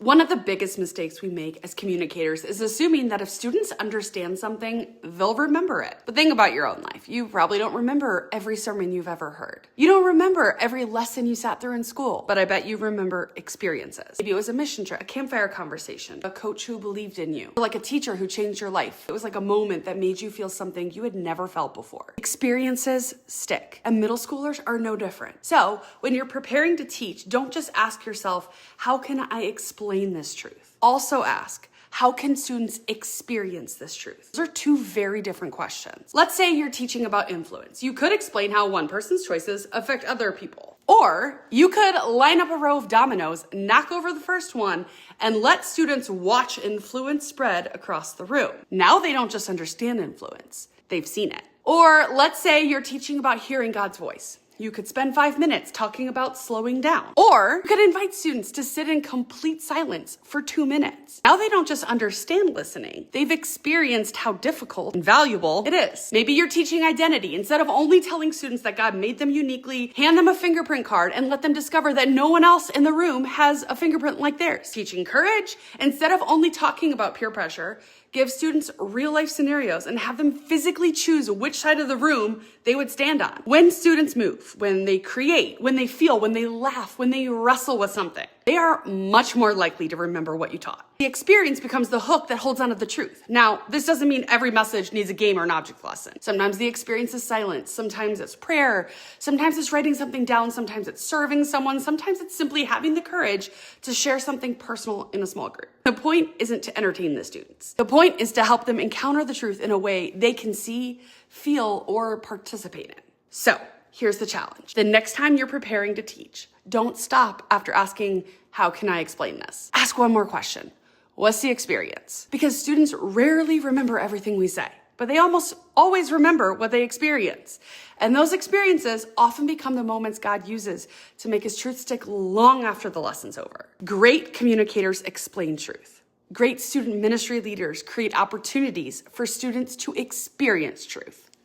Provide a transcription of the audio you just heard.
One of the biggest mistakes we make as communicators is assuming that if students understand something, they'll remember it. But think about your own life. You probably don't remember every sermon you've ever heard. You don't remember every lesson you sat through in school, but I bet you remember experiences. Maybe it was a mission trip, a campfire conversation, a coach who believed in you, or like a teacher who changed your life. It was like a moment that made you feel something you had never felt before. Experiences stick, and middle schoolers are no different. So when you're preparing to teach, don't just ask yourself, how can I explain this truth? Also ask, how can students experience this truth? Those are two very different questions. Let's say you're teaching about influence. You could explain how one person's choices affect other people. Or you could line up a row of dominoes, knock over the first one, and let students watch influence spread across the room. Now they don't just understand influence, they've seen it. Or let's say you're teaching about hearing God's voice. You could spend 5 minutes talking about slowing down. Or you could invite students to sit in complete silence for 2 minutes. Now they don't just understand listening, they've experienced how difficult and valuable it is. Maybe you're teaching identity. Instead of only telling students that God made them uniquely, hand them a fingerprint card and let them discover that no one else in the room has a fingerprint like theirs. Teaching courage. Instead of only talking about peer pressure, give students real life scenarios and have them physically choose which side of the room they would stand on. When students move, when they create, when they feel, when they laugh, when they wrestle with something, they are much more likely to remember what you taught. The experience becomes the hook that holds on to the truth. Now, this doesn't mean every message needs a game or an object lesson. Sometimes the experience is silence. Sometimes it's prayer. Sometimes it's writing something down. Sometimes it's serving someone. Sometimes it's simply having the courage to share something personal in a small group. The point isn't to entertain the students. The point is to help them encounter the truth in a way they can see, feel, or participate in. So, here's the challenge. The next time you're preparing to teach, don't stop after asking, how can I explain this? Ask one more question. What's the experience? Because students rarely remember everything we say, but they almost always remember what they experience. And those experiences often become the moments God uses to make his truth stick long after the lesson's over. Great communicators explain truth. Great student ministry leaders create opportunities for students to experience truth.